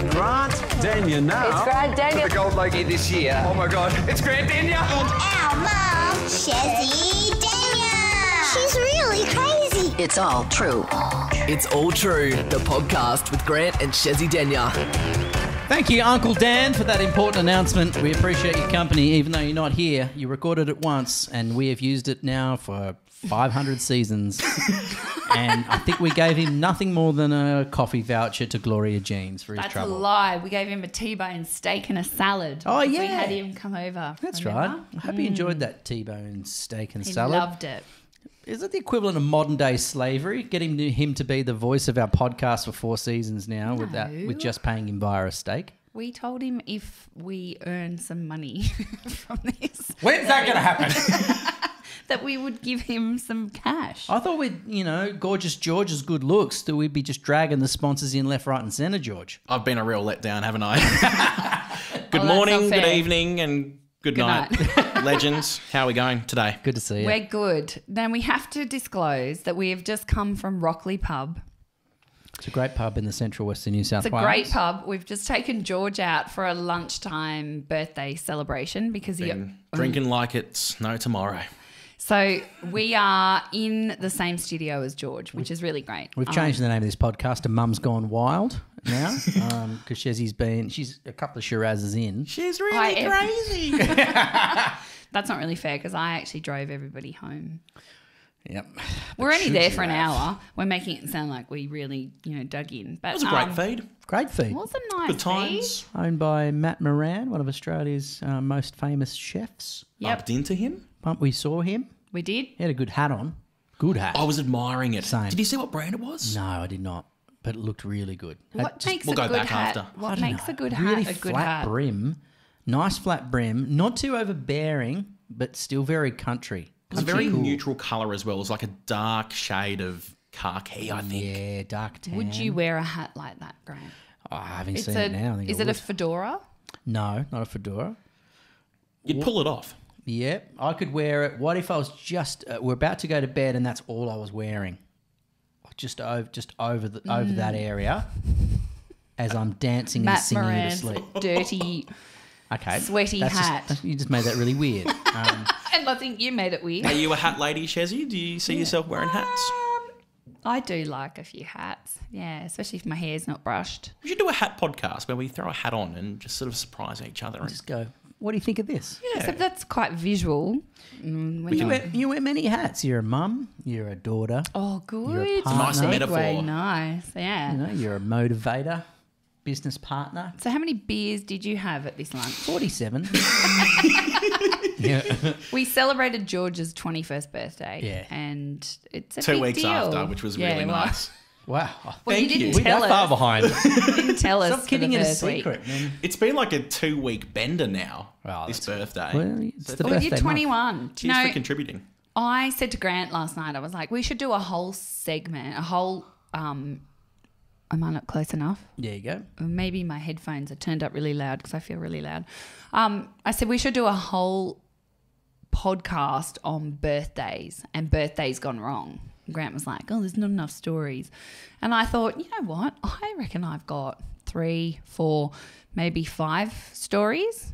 Grantdenyer now. It's Grantdenyer. The gold logie this year. Oh my God, it's Grantdenyer. And our mum, Chezzi Denyer. She's really crazy. It's all true. It's All True, the podcast with Grant and Chezzi Denyer. Thank you, Uncle Dan, for that important announcement. We appreciate your company, even though you're not here. You recorded it once, and we have used it now for 500 seasons. And I think we gave him nothing more than a coffee voucher to Gloria Jean's for his trouble. That's a lie. We gave him a T-bone steak and a salad. Oh, yeah. We had him come over. That's remember? right. I hope he enjoyed that T-bone steak and He salad. loved it. Is it the equivalent of modern-day slavery, getting him to be the voice of our podcast for 4 seasons now with just paying him via a steak? We told him if we earn some money from this. When's that going to happen? That we would give him some cash. I thought we'd, gorgeous George's good looks, that we'd be just dragging the sponsors in left, right and centre, George. I've been a real letdown, haven't I? Good morning, good evening and good night. Legends, how are we going today? Good to see you. We're good. Then we have to disclose that we have just come from Rockley Pub. It's a great pub in the central western New South Wales. It's a great pub. We've just taken George out for a lunchtime birthday celebration because Drinking like it's no tomorrow. So we are in the same studio as George, which is really great. We've changed the name of this podcast to Mum's Gone Wild now because she's a couple of Shirazes in. She's really crazy. That's not really fair because I actually drove everybody home. Yep. We're only there for an hour. We're making it sound like we really, dug in. But It was a great feed. Great feed. It was a nice Good times. feed. Owned by Matt Moran, one of Australia's most famous chefs. Yep. Bumped into him. We saw him. We did. He had a good hat on. Good hat. I was admiring it. Same. Did you see what brand it was? No, I did not. But it looked really good. What makes we'll a go good back hat? after. What makes a good really hat a good flat hat? brim. Nice flat brim. Not too overbearing, but still very country. It was a very neutral colour as well. It was like a dark shade of khaki, I think. Yeah, dark tan. Would you wear a hat like that, Grant? Oh, I haven't seen it now. I think Is I it a would. fedora? No, not a fedora. You'd pull it off. Yeah, I could wear it. What if I was just we're about to go to bed and that's all I was wearing, just over that area, as I'm dancing Matt and singing Moran's you to sleep. dirty, Okay, hat. You just made that really weird. And I think you made it weird. Are you a hat lady, Chezzi? Do you see yourself wearing hats? I do like a few hats. Yeah, especially if my hair's not brushed. We should do a hat podcast where we throw a hat on and just sort of surprise each other. And Just go. What do you think of this? yeah. Except that's quite visual. You wear many hats. You're a mum. You're a daughter. Oh, good. You're a It's a nice partner. metaphor. Segue, nice. Yeah. You're a motivator, business partner. So how many beers did you have at this lunch? 47. Yeah. We celebrated George's 21st birthday. Yeah. And it's a 2 big weeks deal. after, which was really well, nice. Wow. Well, you Thank you. didn't We're tell that us. far behind. You didn't tell us. Stop keeping for it the a first week. secret, man. It's been like a 2-week bender now, Wow, this birthday. Well, it's the Well, birthday you're 21. Do you Cheers for know, contributing. I said to Grant last night, I was like, we should do a whole segment, am I not close enough? There you go. Maybe my headphones are turned up really loud because I feel really loud. I said we should do a whole podcast on birthdays and birthdays gone wrong. Grant was like, oh, there's not enough stories. And I thought, you know what? I reckon I've got 3, 4, maybe 5 stories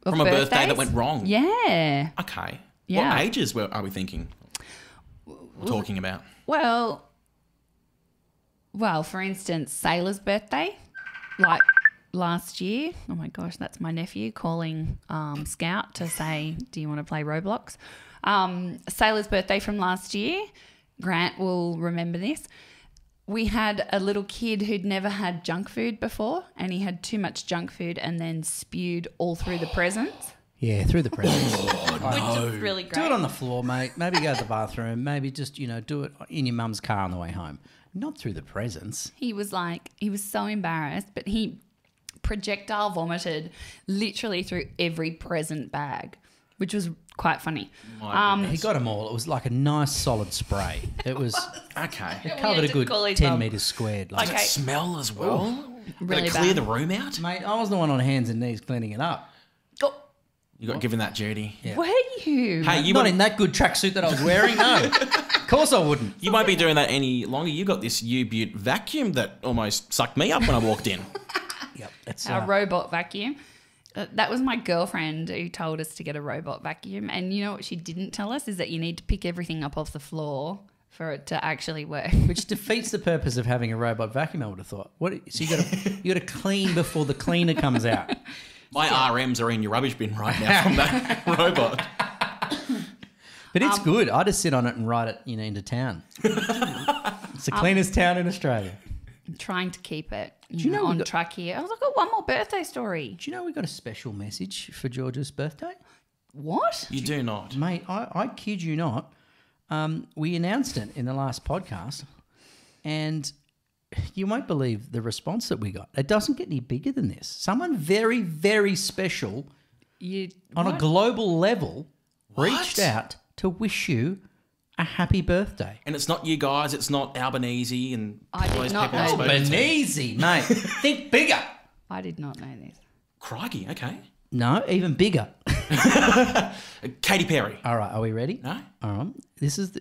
of From a birthday birthdays. that went wrong? Yeah. Okay. Yeah. What ages are we thinking? Talking about? Well, for instance, Sailor's birthday, like last year. Oh my gosh, that's my nephew calling Scout to say, do you want to play Roblox? Sailor's birthday from last year. Grant will remember this. We had a little kid who'd never had junk food before, and he had too much junk food and then spewed all through the presents, Yeah, through the presents. which is really great. Do it on the floor, mate. Maybe go to the bathroom. Maybe just, do it in your mum's car on the way home. Not through the presents. He was so embarrassed, but he projectile vomited literally through every present bag, which was quite funny. He got them all. It was like a nice solid spray. It was Okay. it covered a to good call his 10 mum. metres squared. Does it smell as well? Really Did it clear bad. the room out? Mate, I was the one on hands and knees cleaning it up. Oh, You got given that duty. were you? Hey, you Not won't, in that good tracksuit that I was wearing, no. Of course I wouldn't. you won't be doing that any longer. You got this U-Butte vacuum that almost sucked me up when I walked in. Yep, that's Our robot vacuum. That was my girlfriend who told us to get a robot vacuum. And you know what she didn't tell us is that you need to pick everything up off the floor for it to actually work. which defeats the purpose of having a robot vacuum, I would have thought. So you got to clean before the cleaner comes out. My RMs are in your rubbish bin right now from that robot. But it's good. I just sit on it and ride it, into town. It's the cleanest town in Australia. I'm trying to keep it know on track here. Oh, look at one more birthday story. Do you know we got a special message for George's birthday? What? You do not. Mate, I kid you not. We announced it in the last podcast, and you won't believe the response that we got. It doesn't get any bigger than this. Someone very, very special on a global level reached out to wish you a happy birthday. And it's not you guys, it's not Albanese and I did all those not people I know. spoke to. Albanese, mate. Think bigger. I did not know this. Crikey, okay. No, even bigger. Katy Perry. All right, are we ready? No? All right. This is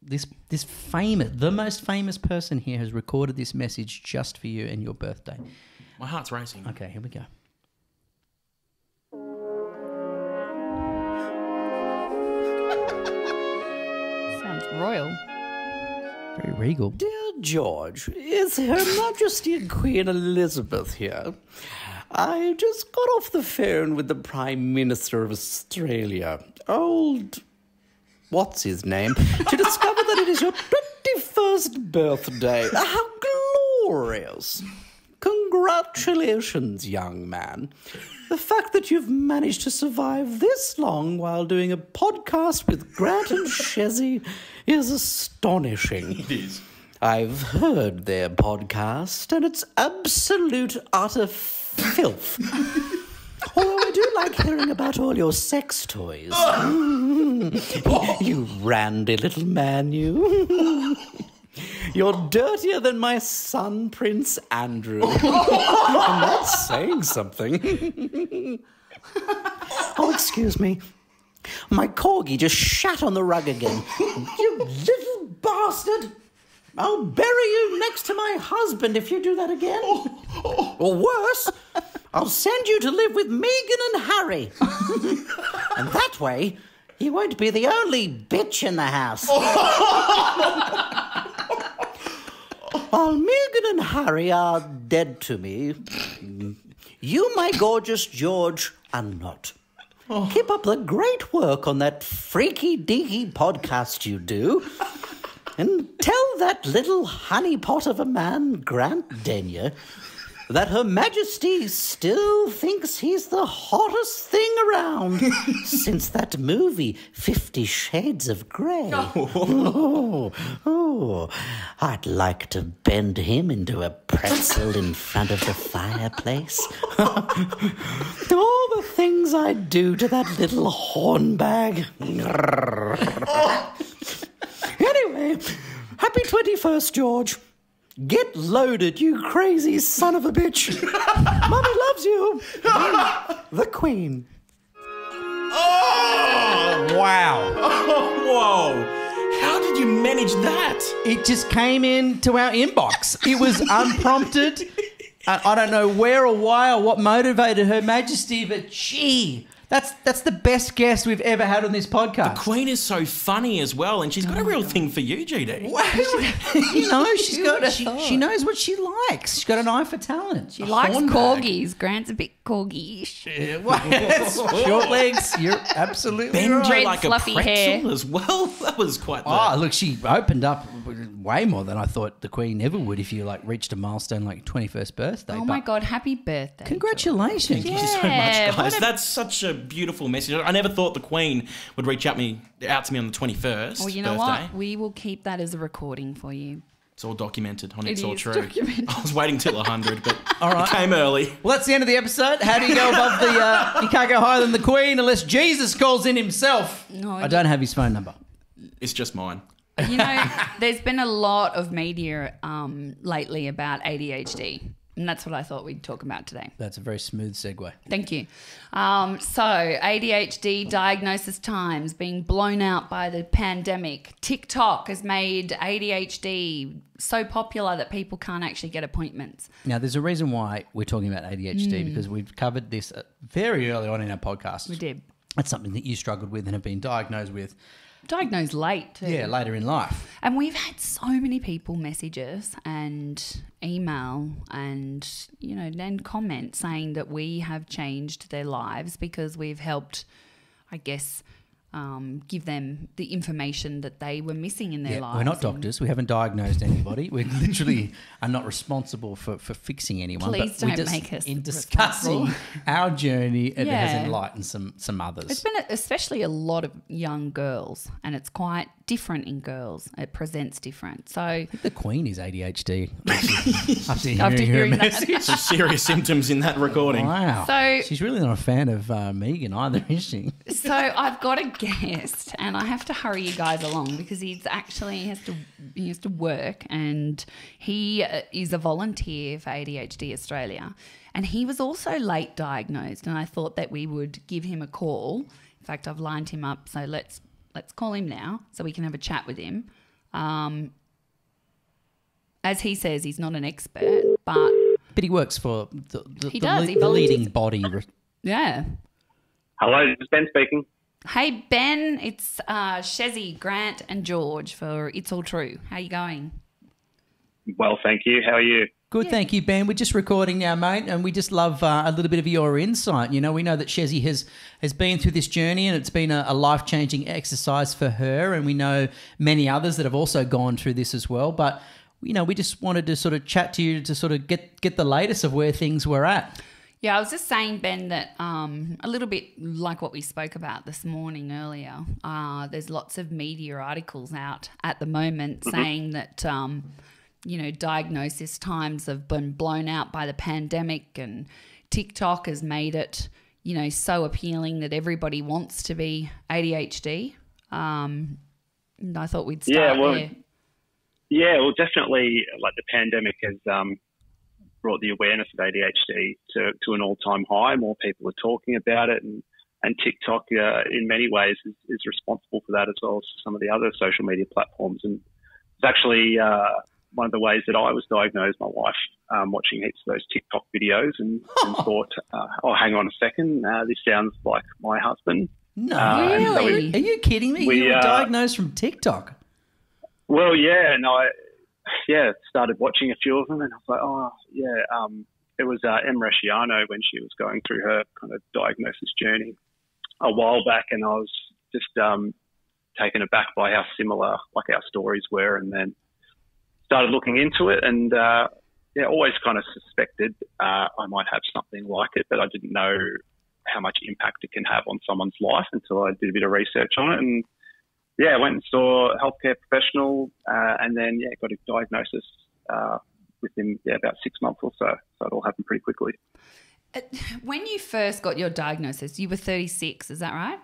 this famous, the most famous person here has recorded this message just for you and your birthday. My heart's racing. Okay, here we go. Sounds royal. Very regal. Dear George, it's Her Majesty Queen Elizabeth here. I just got off the phone with the Prime Minister of Australia, old... what's his name, to discover that it is your 21st birthday. How glorious. Congratulations, young man. The fact that you've managed to survive this long while doing a podcast with Grant and Chezzi is astonishing. It is. I've heard their podcast, and it's absolute utter filth. Although I do like hearing about all your sex toys. You randy little man, you. You're dirtier than my son, Prince Andrew. And that's saying something. Oh, excuse me. My corgi just shat on the rug again. You little bastard. I'll bury you next to my husband if you do that again. Or worse, I'll send you to live with Meghan and Harry. And that way, you won't be the only bitch in the house. While Meghan and Harry are dead to me, you, my gorgeous George, are not. Keep up the great work on that freaky deaky podcast you do. And tell that little honeypot of a man, grantdenyer, that Her Majesty still thinks he's the hottest thing around since that movie, 50 Shades of Grey. Oh, I'd like to bend him into a pretzel in front of the fireplace. All the things I'd do to that little hornbag. Anyway, happy 21st, George. Get loaded, you crazy son of a bitch. Mommy loves you. The Queen. Oh! Wow. Oh, whoa. How did you manage that? It just came into our inbox. It was unprompted. I don't know where or why or what motivated Her Majesty, but gee, that's the best guest we've ever had on this podcast. Queen is so funny as well, and she's got a real thing for you, GD. Wow. She knows what she likes. She's got an eye for talent. She likes corgis. Grant's a bit corgi-ish. Short legs. You're absolutely Bend right. her Red, like a fluffy pretzel hair. as well. That was quite the... Oh, look, she opened up way more than I thought the Queen ever would if you reached a milestone like 21st birthday. Oh my God, happy birthday. Congratulations. Thank you so Yeah, much, what guys. a- That's such a beautiful message. I never thought the Queen would reach out to me on the 21st Well, you know birthday. what? We will keep that as a recording for you. It's all documented on It It's All is True. documented. I was waiting till 100, but All right. it came early. Well, that's the end of the episode. How do you go above the... you can't go higher than the Queen unless Jesus calls in himself. No, I don't have his phone number. It's just mine. You know, there's been a lot of media lately about ADHD. And that's what I thought we'd talk about today. That's a very smooth segue. Thank you. So ADHD diagnosis times being blown out by the pandemic. TikTok has made ADHD so popular that people can't actually get appointments. Now, there's a reason why we're talking about ADHD because we've covered this very early on in our podcast. We did. That's something that you struggled with and have been diagnosed with. Diagnosed late too. Yeah, later in life. And we've had so many people message us and email and, then comment saying that we have changed their lives because we've helped, I guess, give them the information that they were missing in their lives. We're not doctors. We haven't diagnosed anybody. We literally are not responsible for fixing anyone. Please but don't make us in discussing our journey, it has Yeah. enlightened some others. It's been especially a lot of young girls, and it's quite different in girls. It presents different. So I think the Queen is ADHD. after hearing her that. message. Some serious symptoms in that recording. Wow. So- she's really not a fan of Megan either, is she? So I've got a guest, and I have to hurry you guys along because he has to work, and he is a volunteer for ADHD Australia, and he was also late diagnosed, and I thought that we would give him a call. In fact, I've lined him up, so let's call him now so we can have a chat with him. As he says, he's not an expert, but But he works for the He does. He the leading volunteers. body. yeah. Hello, this is Ben speaking. Hey, Ben, it's Chezzi, Grant and George for It's All True. How you going? Well, thank you. How are you? Good, thank you, Ben. We're just recording now, mate, and we just love a little bit of your insight. We know that Chezzi has been through this journey, and it's been a life-changing exercise for her, and we know many others that have also gone through this as well. But, we just wanted to sort of chat to you to sort of get the latest of where things were at. Yeah, I was just saying, Ben, that a little bit like what we spoke about this morning earlier, there's lots of media articles out at the moment saying that, diagnosis times have been blown out by the pandemic, and TikTok has made it, so appealing that everybody wants to be ADHD. And I thought we'd start there. Yeah, well, definitely, like the pandemic has brought the awareness of ADHD to an all-time high. More people are talking about it, and TikTok, in many ways, is responsible for that, as well as some of the other social media platforms. And it's actually one of the ways that I was diagnosed. My wife watching heaps of those TikTok videos and thought, hang on a second, this sounds like my husband. No, Really? Are you kidding me? You were diagnosed from TikTok. Well, yeah, and I started watching a few of them, and I was like, it was Em Resciano when she was going through her kind of diagnosis journey a while back, and I was just taken aback by how similar like our stories were, and then started looking into it, and always kind of suspected I might have something like it, but I didn't know how much impact it can have on someone's life until I did a bit of research on it. And I went and saw a healthcare professional, and then got a diagnosis within about 6 months or so. So it all happened pretty quickly. When you first got your diagnosis, you were 36, is that right?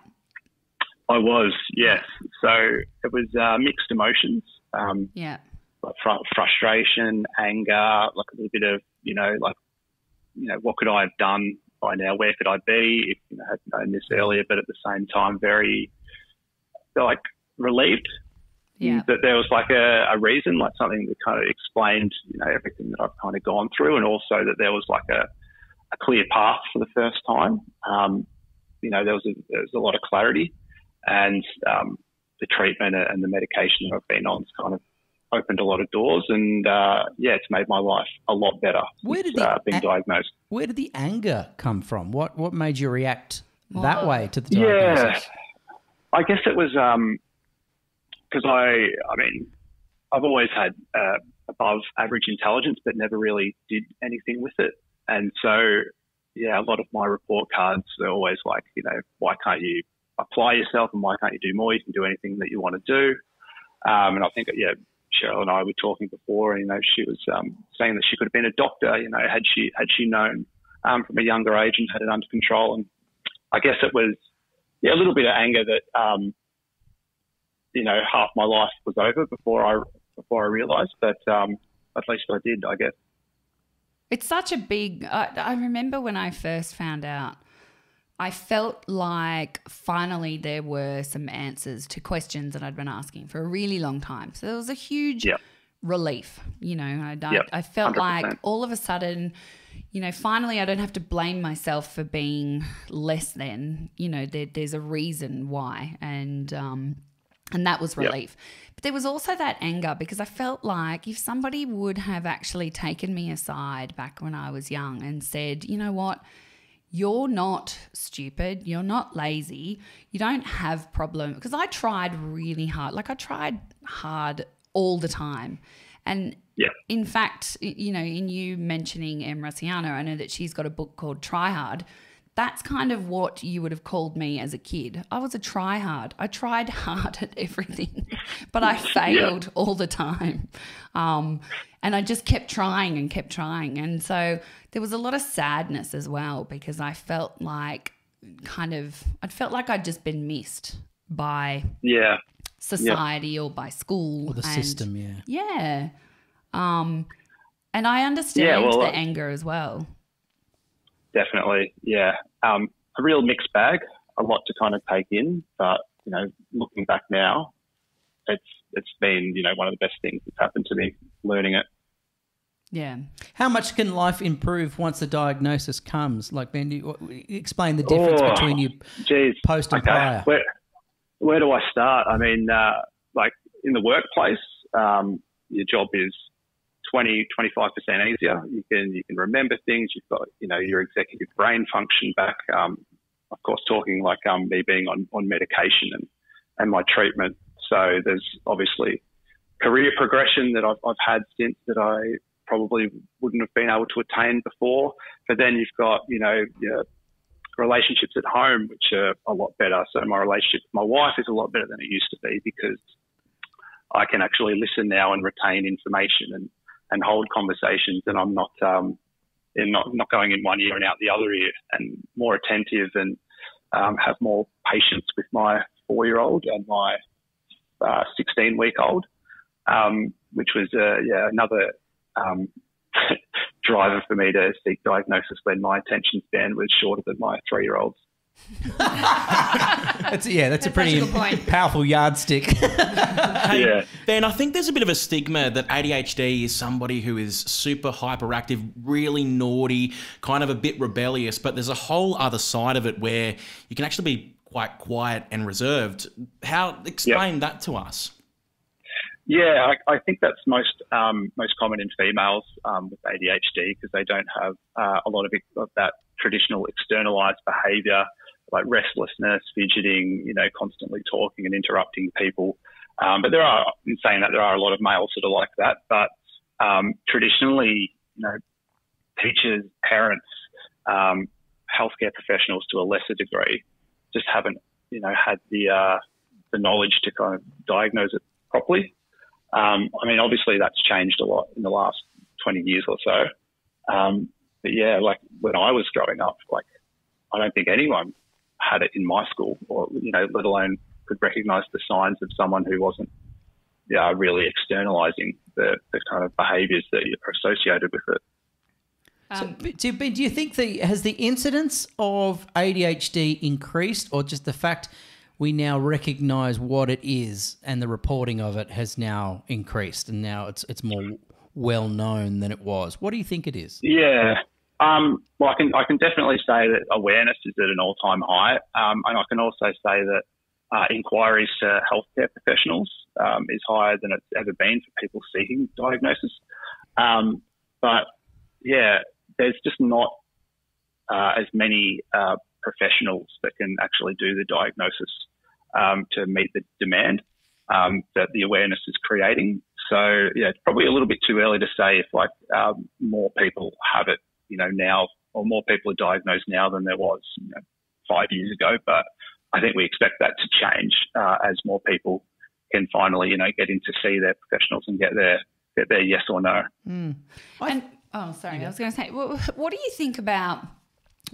I was, yes. So it was mixed emotions. Like frustration, anger, like a little bit of, what could I have done by now? Where could I be if I had known this earlier? But at the same time, very relieved that there was like a reason, like something that kind of explained, everything that I've kind of gone through, and also that there was like a clear path for the first time. There was a lot of clarity, and the treatment and the medication that I've been on has kind of opened a lot of doors, and it's made my life a lot better since being diagnosed. Where did the anger come from? What made you react that way to the diagnosis? Yeah, I guess it was because I've always had above average intelligence, but never really did anything with it. And so, a lot of my report cards are always like, why can't you apply yourself, and why can't you do more? You can do anything that you want to do. And I think, Cheryl and I were talking before, and, she was saying that she could have been a doctor, had she known from a younger age and had it under control. And I guess it was, a little bit of anger that, half my life was over before I realised, but at least I did, I guess. It's such a big, I remember when I first found out, I felt like finally there were some answers to questions that I'd been asking for a really long time. So there was a huge relief, you know. I felt 100%. Like all of a sudden, you know, finally I don't have to blame myself for being less than, you know, there's a reason why. And that was relief. But there was also that anger, because I felt like if somebody would have actually taken me aside back when I was young and said, you know what, you're not stupid, you're not lazy, you don't have problems. Because I tried really hard. Like I tried hard all the time. And in fact, you know, in you mentioning Em Rusciano, I know that she's got a book called Try Hard. That's kind of what you would have called me as a kid. I was a try hard. I tried hard at everything, but I failed all the time. And I just kept trying and kept trying. And so there was a lot of sadness as well, because I felt like I'd just been missed by society or by school. Or the system, Yeah. And I understand the anger as well. Definitely, yeah. A real mixed bag, a lot to kind of take in, but, you know, looking back now, it's been, you know, one of the best things that's happened to me, learning it. Yeah. How much can life improve once the diagnosis comes? Like, Ben, explain the difference between you post and prior. Where do I start? I mean, like in the workplace, your job is 20, 25% easier. You can remember things. You've got, you know, your executive brain function back. Of course, talking like me being on medication and my treatment. So there's obviously career progression that I've had since that I probably wouldn't have been able to attain before. But then you've got, you know, your relationships at home, which are a lot better. So my relationship with my wife is a lot better than it used to be, because I can actually listen now and retain information and hold conversations, and I'm not going in one ear and out the other ear, and more attentive, and have more patience with my 4-year-old and my 16-week-old, which was another driver for me to seek diagnosis when my attention span was shorter than my 3-year-old's. That's a pretty powerful yardstick. Hey, Ben, I think there's a bit of a stigma that ADHD is somebody who is super hyperactive, really naughty, kind of a bit rebellious, but there's a whole other side of it where you can actually be quite quiet and reserved. Explain that to us. Yeah, I think that's most common in females with ADHD, because they don't have a lot of that traditional externalized behaviour, like restlessness, fidgeting, you know, constantly talking and interrupting people. But there are a lot of males that are like that. But traditionally, you know, teachers, parents, healthcare professionals to a lesser degree just haven't, you know, had the knowledge to kind of diagnose it properly. I mean, obviously that's changed a lot in the last 20 years or so. But yeah, like when I was growing up, like I don't think anyone had it in my school, or, you know, let alone could recognise the signs of someone who wasn't really externalising the kind of behaviours that are associated with it. So, do you think has the incidence of ADHD increased, or just the fact we now recognise what it is and the reporting of it has now increased, and now it's more well known than it was? What do you think it is? Yeah. Well, I can definitely say that awareness is at an all-time high, and I can also say that inquiries to healthcare professionals is higher than it's ever been for people seeking diagnosis. But yeah, there's just not as many professionals that can actually do the diagnosis to meet the demand that the awareness is creating. So yeah, it's probably a little bit too early to say if more people have it, you know, now, or more people are diagnosed now than there was, you know, 5 years ago. But I think we expect that to change as more people can finally, you know, get in to see their professionals and get their yes or no. Mm. I was going to say, what do you think about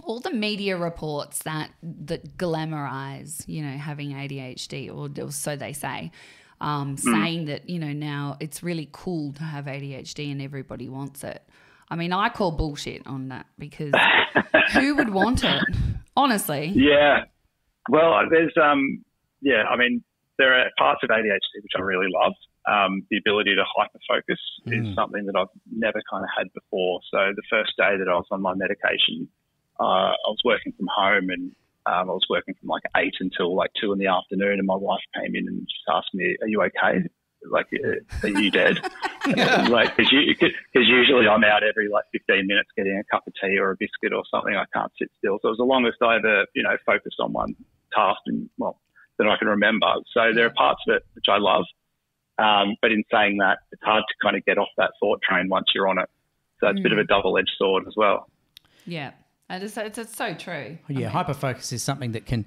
all the media reports that glamorize, you know, having ADHD, or so they say, saying that, you know, now it's really cool to have ADHD and everybody wants it. I mean, I call bullshit on that because who would want it? Honestly. Yeah. Well, there's, I mean, there are parts of ADHD which I really love. The ability to hyper-focus is something that I've never kind of had before. So the first day that I was on my medication, I was working from home and I was working from like 8 until like 2 in the afternoon, and my wife came in and just asked me, "Are you okay? Like, are you dead?" Like, because usually I'm out every like 15 minutes getting a cup of tea or a biscuit or something. I can't sit still. So it was the longest I ever, focused on one task that I can remember. So there are parts of it which I love. But in saying that, it's hard to kind of get off that thought train once you're on it. So it's a bit of a double-edged sword as well. Yeah. And it's so true. Yeah, hyperfocus is something that can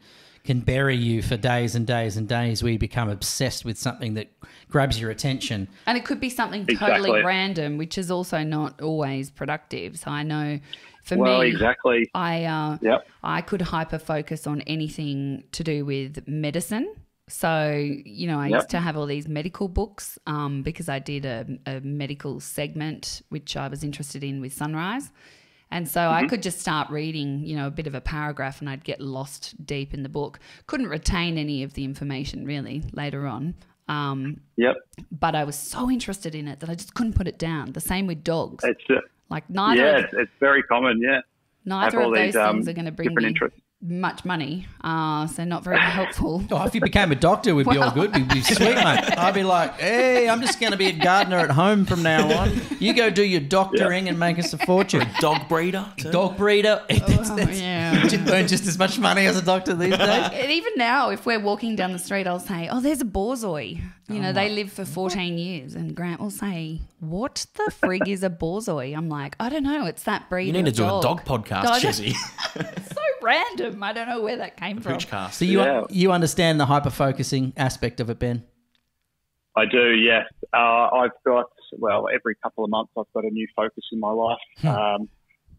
bury you for days and days and days, where you become obsessed with something that grabs your attention. And it could be something totally random, which is also not always productive. So I know for me, exactly. I could hyper-focus on anything to do with medicine. So, I used to have all these medical books because I did a medical segment, which I was interested in with Sunrise. And so I could just start reading, a bit of a paragraph and I'd get lost deep in the book. Couldn't retain any of the information really later on. But I was so interested in it that I just couldn't put it down. The same with dogs. It's very common, Neither of those things are going to bring me much money, so not very helpful. Oh, if you became a doctor, we'd be all good. We'd be sweet, mate. I'd be like, hey, I'm just going to be a gardener at home from now on. You go do your doctoring and make us a fortune. Dog breeder. Dog breeder. You earn just as much money as a doctor these days. And even now, if we're walking down the street, I'll say, "Oh, there's a borzoi." They live for 14 years, and Grant will say, "What the frig is a borzoi?" I'm like, "I don't know. It's that breed." You need to do a dog podcast, Chezzi. It's so random. I don't know where that came from. So you understand the hyper-focusing aspect of it, Ben? I do, yes. I've got, every couple of months I've got a new focus in my life.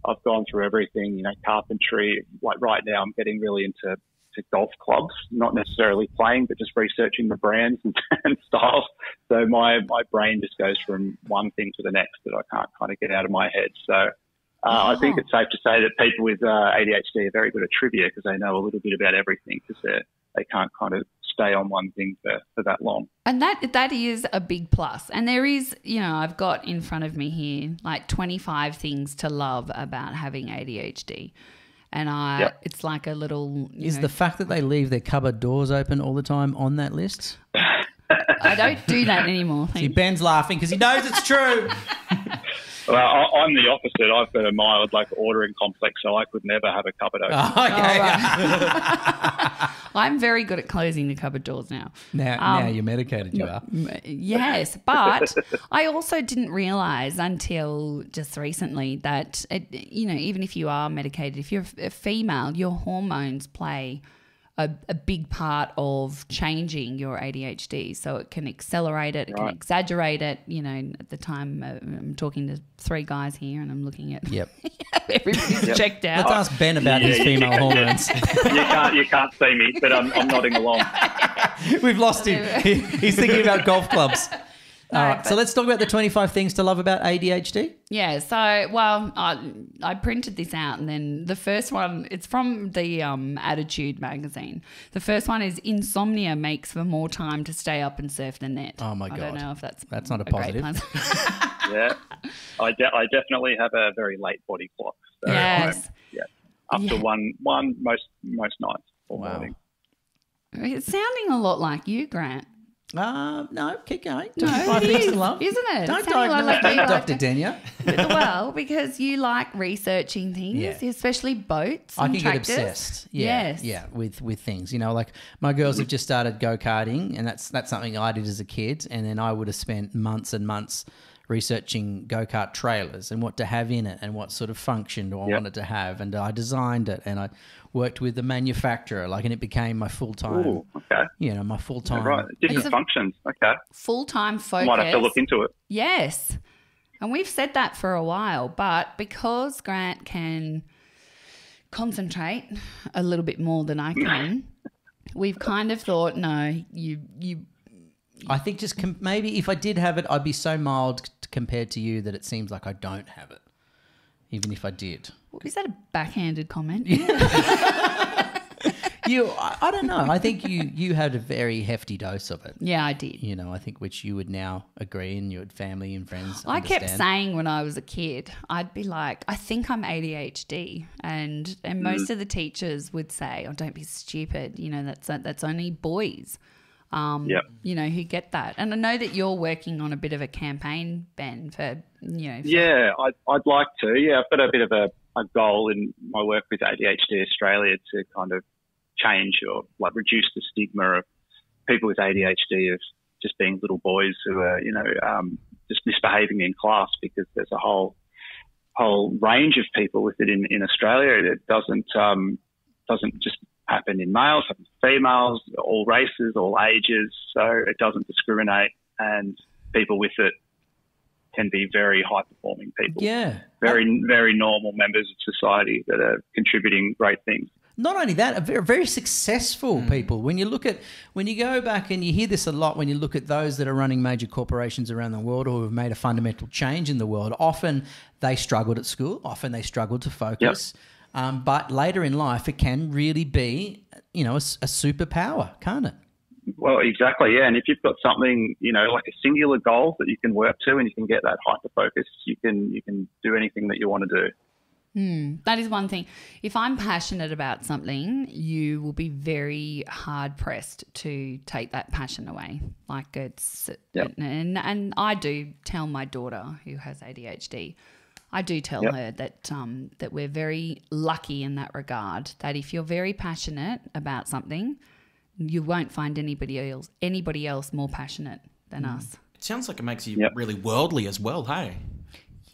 I've gone through everything, carpentry. Like right now I'm getting really into golf clubs, not necessarily playing, but just researching the brands and styles. So my brain just goes from one thing to the next that I can't kind of get out of my head. So I think it's safe to say that people with ADHD are very good at trivia because they know a little bit about everything because they can't kind of stay on one thing for that long. And that is a big plus. And there is, I've got in front of me here like 25 things to love about having ADHD. And it's like a little... Is the fact that they leave their cupboard doors open all the time on that list? I don't do that anymore. See, Ben's laughing because he knows it's true. Well, I'm the opposite. I've got a mild ordering complex, so I could never have a cupboard open. Oh, okay. I'm very good at closing the cupboard doors now. Now you're medicated, you are. Yes, but I also didn't realise until just recently that, even if you are medicated, if you're a female, your hormones play a big part of changing your ADHD. So it can accelerate it, it can exaggerate it. At the time, I'm talking to 3 guys here and I'm looking at everybody's checked out. Let's ask Ben about his female hormones. You can't see me, but I'm nodding along. We've lost him. He's thinking about golf clubs. All right, so let's talk about the 25 things to love about ADHD. Yeah, so, I printed this out and then the first one, it's from the Attitude magazine. The first one is insomnia makes for more time to stay up and surf the net. Oh, my God. I don't know if that's not a positive. Yeah, I definitely have a very late body clock. So yes. Up to one most nights or morning. It's sounding a lot like you, Grant. No, keep going. No, it is, isn't it? Don't diagnose me, Dr. Denyer. Well, because you like researching things, especially boats and I can tractors. get obsessed. Yes. Yeah, with things. Like my girls have just started go-karting and that's something I did as a kid, and then I would have spent months and months researching go-kart trailers and what to have in it and what sort of function do I want it to have, and I designed it and I worked with the manufacturer, and it became my full-time. Ooh, okay. My full-time. Right, different functions. Okay. Full-time focus. Might have to look into it. Yes, and we've said that for a while, but because Grant can concentrate a little bit more than I can, we've kind of thought, no, you. I think just maybe if I did have it, I'd be so mild compared to you that it seems like I don't have it. even if I did. Is that a backhanded comment? I don't know. I think you had a very hefty dose of it. Yeah, I did. You know, I think which you would now agree, and your family and friends I kept understand. saying when I was a kid, I'd be like, I think I'm ADHD, and most of the teachers would say, "Oh, don't be stupid. You know, that's only boys." You know, who get that. And I know that you're working on a bit of a campaign, Ben, for. Yeah, I'd like to. Yeah, I've got a bit of a goal in my work with ADHD Australia to kind of change or like reduce the stigma of people with ADHD of just being little boys who are, just misbehaving in class, because there's a whole range of people with it in Australia. It doesn't just happen in males, happens in females, all races, all ages. So it doesn't discriminate, and people with it can be very high-performing people. Yeah. Very, very normal members of society that are contributing great things. Not only that, very successful people. When you go back, and you hear this a lot when you look at those that are running major corporations around the world or who have made a fundamental change in the world, often they struggled at school, often they struggled to focus. Yep. But later in life, it can really be, a superpower, can't it? Well, exactly, yeah. And if you've got something, like a singular goal that you can work to, and you can get that hyper focus, you can do anything that you want to do. That is one thing. If I'm passionate about something, you will be very hard pressed to take that passion away. Like and I do tell my daughter who has ADHD, I do tell her that that we're very lucky in that regard. That if you're very passionate about something, you won't find anybody else more passionate than us. It sounds like it makes you really worldly as well, hey?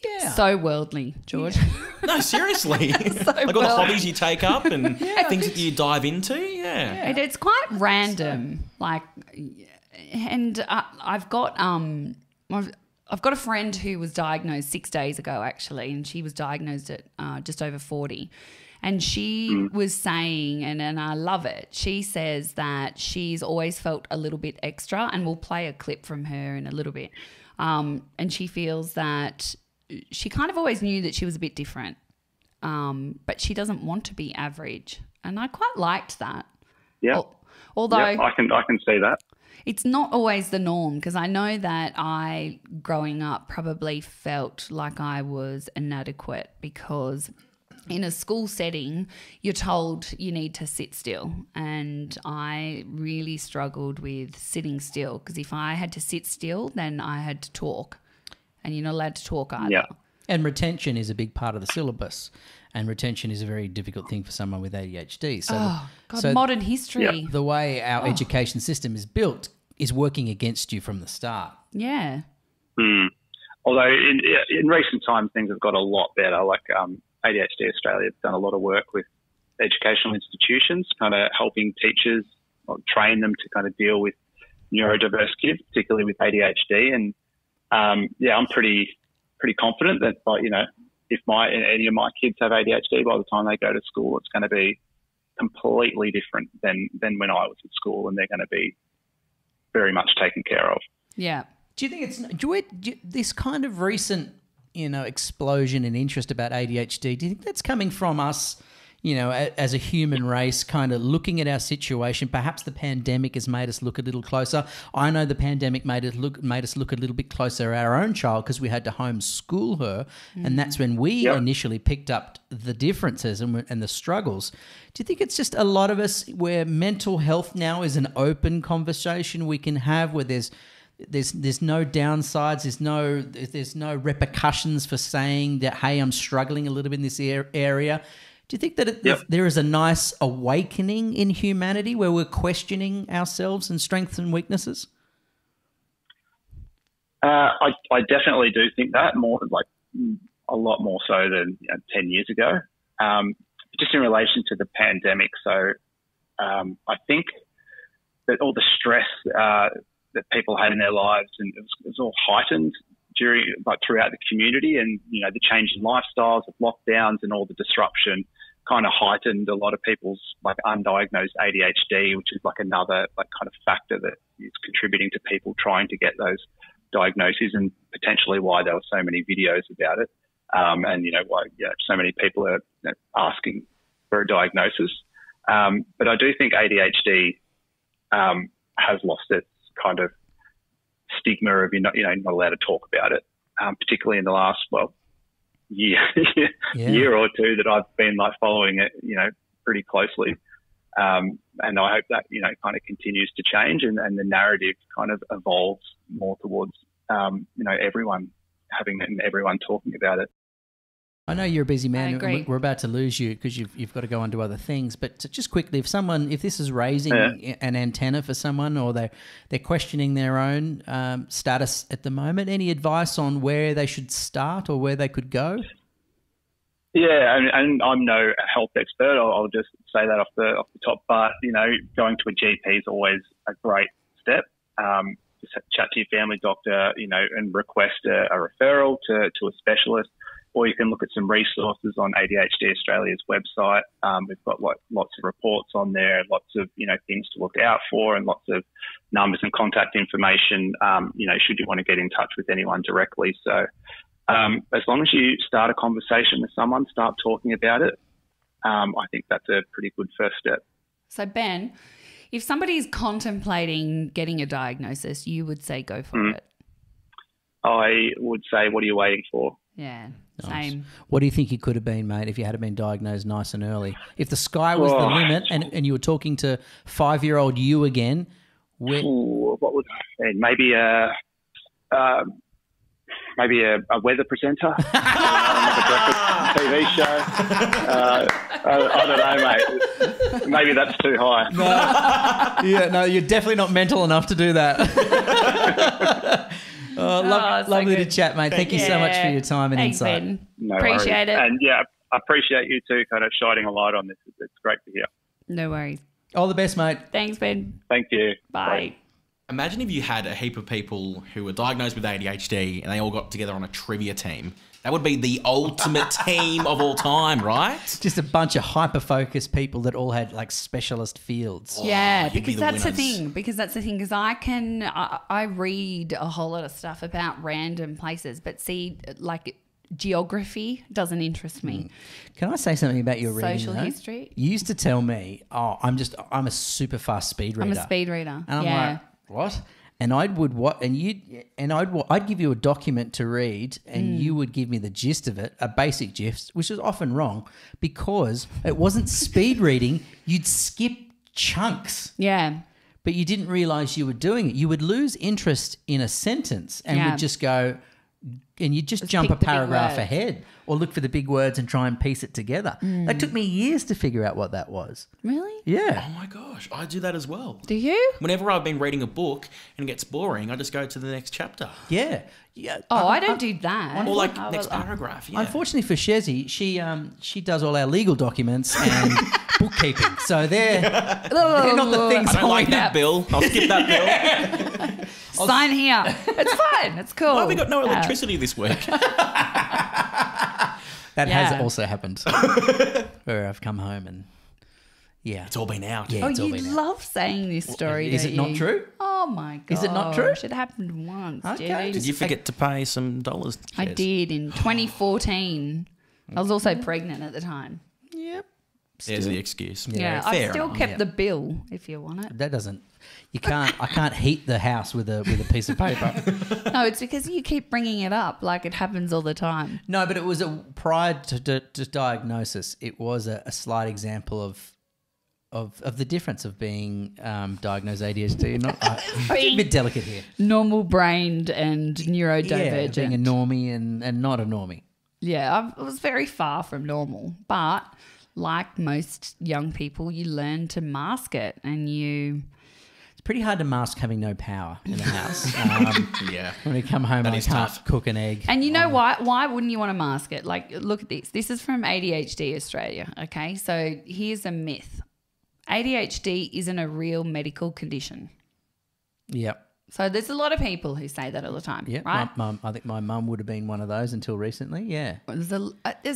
Yeah. So worldly, George. No, seriously. Like all the hobbies you take up and things that you dive into, It's quite random. Like, and I've got a friend who was diagnosed 6 days ago, actually, and she was diagnosed at just over 40. And she was saying, and I love it, she says that she's always felt a little bit extra, and we'll play a clip from her in a little bit. And she feels that she kind of always knew that she was a bit different, but she doesn't want to be average. And I quite liked that. Yeah. Although I can see that. It's not always the norm, because I know that I, growing up, probably felt like I was inadequate because in a school setting, you're told you need to sit still. And I really struggled with sitting still, because if I had to sit still, then I had to talk. And you're not allowed to talk either. Yeah. And retention is a big part of the syllabus. And retention is a very difficult thing for someone with ADHD. So modern history. The way our education system is built is working against you from the start. Yeah. Although in recent times, things have got a lot better. Like ADHD Australia has done a lot of work with educational institutions, kind of helping teachers or train them to kind of deal with neurodiverse kids, particularly with ADHD. And I'm pretty confident that, if any of my kids have ADHD, by the time they go to school, it's going to be completely different than when I was at school, and they're going to be very much taken care of. Yeah. Do you think this kind of recent, explosion in interest about ADHD, do you think that's coming from us, as a human race, kind of looking at our situation? Perhaps the pandemic has made us look a little closer. I know the pandemic made us look a little bit closer at our own child, because we had to homeschool her, and that's when we initially picked up the differences and the struggles. Do you think it's just a lot of us where mental health now is an open conversation we can have, where there's no downsides, there's no repercussions for saying that, hey, I'm struggling a little bit in this area? Do you think that there is a nice awakening in humanity where we're questioning ourselves and strengths and weaknesses? I definitely do think that, more like a lot more so than 10 years ago. Just in relation to the pandemic, so I think that all the stress that people had in their lives, and it was all heightened throughout the community, and the change in lifestyles, of lockdowns, and all the disruption kind of heightened a lot of people's undiagnosed ADHD, which is another kind of factor that is contributing to people trying to get those diagnoses, and potentially why there were so many videos about it. and why so many people are asking for a diagnosis. But I do think ADHD has lost its kind of stigma of not allowed to talk about it, particularly in the last year or two that I've been following it pretty closely. And I hope that kind of continues to change and the narrative kind of evolves more towards everyone having it and everyone talking about it. I know you're a busy man. I agree. We're about to lose you because you've got to go on to other things. But just quickly, if this is raising an antenna for someone, or they're questioning their own status at the moment, any advice on where they should start or where they could go? Yeah, and I'm no health expert. I'll just say that off the top. But going to a GP is always a great step. Just chat to your family doctor, and request a referral to a specialist. Or you can look at some resources on ADHD Australia's website. We've got lots of reports on there, lots of things to look out for, and lots of numbers and contact information. Should you want to get in touch with anyone directly. So as long as you start a conversation with someone, start talking about it, I think that's a pretty good first step. So Ben, if somebody's contemplating getting a diagnosis, you would say go for it. I would say, what are you waiting for? Yeah, Nice. same. What do you think you could have been, mate, if you had been diagnosed nice and early? If the sky was the limit and you were talking to 5-year-old you again, what would I say? Maybe a weather presenter on a breakfast TV show. I don't know, mate. Maybe that's too high. No, you're definitely not mental enough to do that. Lovely to chat, mate. Thank you so much for your time and Thanks, insight. Ben. No Appreciate worries. it. And I appreciate you too kind of shining a light on this. It's great to hear. No worries. All the best, mate. Thanks, Ben. Thank you. Bye. Imagine if you had a heap of people who were diagnosed with ADHD and they all got together on a trivia team. That would be the ultimate team of all time, right? Just a bunch of hyper-focused people that all had specialist fields. Yeah, you'd be because the that's the winners. thing. Because I read a whole lot of stuff about random places, but geography doesn't interest me. Can I say something about your reading? Social though? history. You used to tell me, I'm a super fast speed reader. I'm a speed reader. And I'm yeah. like, what? And I'd give you a document to read, and you would give me the gist of it, a basic gist, which is often wrong because it wasn't speed reading. You'd skip chunks. Yeah. But you didn't realise you were doing it. You would lose interest in a sentence and would just go, and you'd just jump pick a the big paragraph words. ahead or look for the big words and try and piece it together. It took me years to figure out what that was. Really? Yeah. Oh my gosh, I do that as well. Do you? Whenever I've been reading a book and it gets boring, I just go to the next chapter. Yeah. Oh, I don't do that. Or like Oh, next well, paragraph, yeah. Unfortunately for Chezzi, she does all our legal documents and bookkeeping. So they're not the things I don't like we that have. bill. I'll skip that bill. Sign here. It's fine. It's cool. Why have we got no electricity this week? That Yeah. has also happened where I've come home and It's all been out. yeah, Oh, it's all you been out. love saying this story, Is don't it not you? true? Oh, my God. Is it not true? It happened once, Okay. dude. Did you forget to pay some dollars? I Jez? did in 2014. I was also pregnant at the time. Yep. There's the excuse. Yeah, fair I've still enough. kept the bill if you want it. That doesn't. I can't heat the house with a piece of paper. No, it's because you keep bringing it up like it happens all the time. No, but it was prior to diagnosis. It was a slight example of the difference of being diagnosed ADHD. Not a bit delicate here. Normal-brained and neurodivergent. Yeah, being a normie and not a normie. Yeah, I was very far from normal. But like most young people, you learn to mask it and you... It's pretty hard to mask having no power in the house. Yeah. When we come home, That I is can't tough. cook an egg. And you know why? Why wouldn't you want to mask it? Like, look at this. This is from ADHD Australia, okay? So here's a myth. ADHD isn't a real medical condition. Yep. So there's a lot of people who say that all the time, Yeah, right? I think my mum would have been one of those until recently. Yeah. There's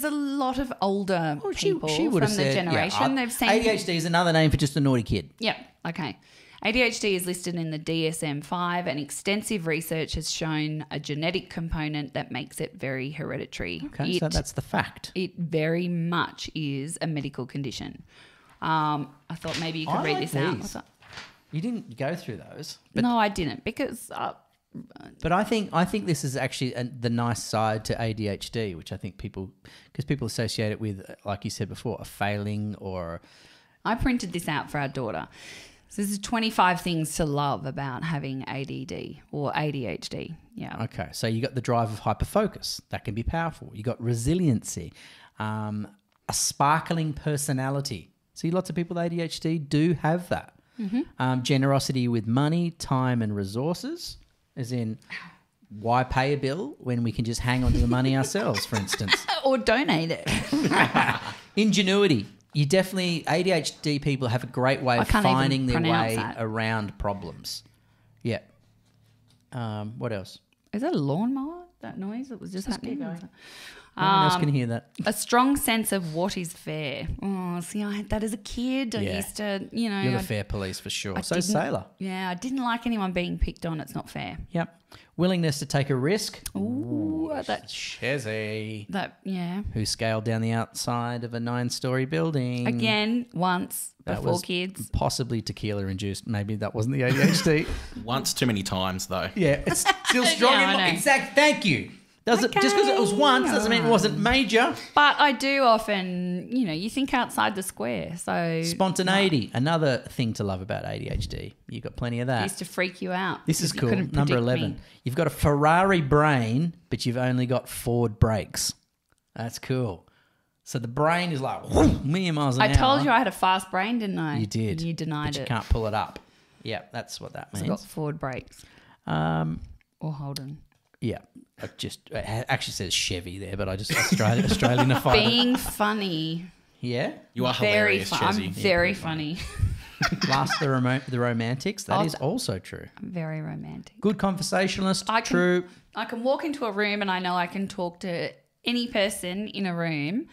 a lot of older people she would from have the said, generation. Yeah, They've seen ADHD is another name for just a naughty kid. Yep. Okay. ADHD is listed in the DSM-5, and extensive research has shown a genetic component that makes it very hereditary. Okay, so that's the fact. It very much is a medical condition. I thought maybe you could read this out. What's up? You didn't go through those. But, No, I didn't, because but I think this is actually the nice side to ADHD, which I think people associate it with, like you said before, a failing or... I printed this out for our daughter. So this is 25 things to love about having ADD or ADHD. Yeah. Okay, so you got the drive of hyperfocus. That can be powerful. You got resiliency, a sparkling personality. See, lots of people with ADHD do have that. Generosity with money, time and resources, as in why pay a bill when we can just hang on to the money ourselves, for instance. Or donate it. Ingenuity. You definitely, ADHD people have a great way of finding their way around problems. Yeah. What else? Is that a lawnmower, that noise that was just happening? No one else can hear that. A strong sense of what is fair. Oh, see, I had that as a kid. I used to, You're the fair police for sure. So Sailor. Yeah, I didn't like anyone being picked on. It's not fair. Yep. Willingness to take a risk. Ooh, that Chezzi. yeah. Who scaled down the outside of a 9-story building. Again, once, That before was kids. Possibly tequila induced. Maybe that wasn't the ADHD. Once too many times, though. Yeah, it's still strong. Yeah, I know. Exact. Thank you. Just because it was once doesn't mean it wasn't major. But I do often, you think outside the square. So Spontaneity, another thing to love about ADHD. You've got plenty of it that. used to freak you out. This is You cool. couldn't Number predict 11. me. You've got a Ferrari brain, but you've only got Ford brakes. That's cool. So the brain is like whoo, million miles an hour. I told you I had a fast brain, didn't I? You did. You denied but it. you can't pull it up. Yeah, that's what that I've means. got Ford brakes. Um, Or Holden. yeah. It actually says Chevy there, but I just Australianified it. Being funny. Yeah. You are Very hilarious, fun. Chezzi. I'm very funny. Last the romantics. That is also true. I'm very romantic. Good conversationalist. I can, True. I can walk into a room and I know I can talk to any person in a room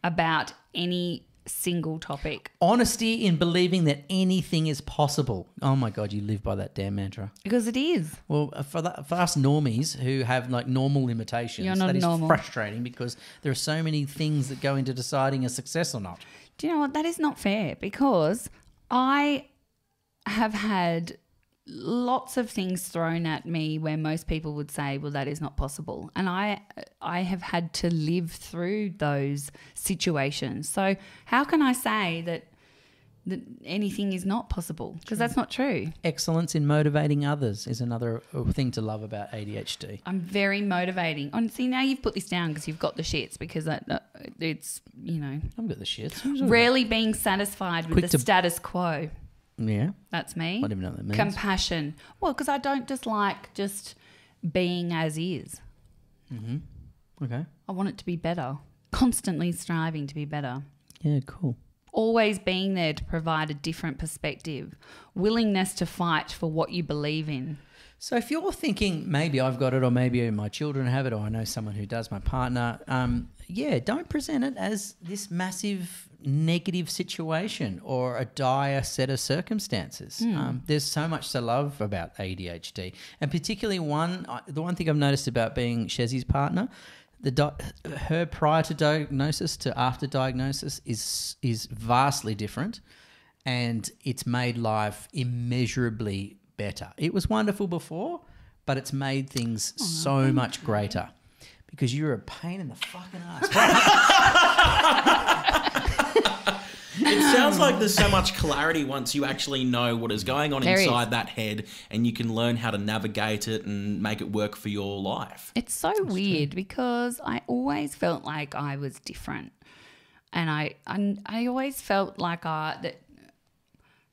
about any single topic. Honesty in believing that anything is possible. Oh my God, you live by that damn mantra. Because it is. Well, for us normies who have like normal limitations, You're not that is normal. frustrating because there are so many things that go into deciding a success or not. Do you know what? That is not fair, because I have had lots of things thrown at me where most people would say, well, that is not possible. And I have had to live through those situations. So how can I say that anything is not possible? Because that's not true. Excellence in motivating others is another thing to love about ADHD. I'm very motivating. And see, now you've put this down because you've got the shits, because it's, I've got the shits. rarely being satisfied with Quick the to- status quo. Yeah. That's me. I don't even know what that means. Compassion. Well, because I don't just like just being as is. Okay. I want it to be better. Constantly striving to be better. Yeah, cool. Always being there to provide a different perspective. Willingness to fight for what you believe in. So if you're thinking maybe I've got it or maybe my children have it or I know someone who does, my partner, don't present it as this massive negative situation or a dire set of circumstances. There's so much to love about ADHD, and particularly the one thing I've noticed about being Chezzi's partner, her prior to diagnosis to after diagnosis is vastly different, and it's made life immeasurably better. It was wonderful before, but it's made things so much greater because you're a pain in the fucking ass. It sounds like there's so much clarity once you actually know what is going on There inside is. that head, and you can learn how to navigate it and make it work for your life. It's so weird because I always felt like I was different. And I always felt like that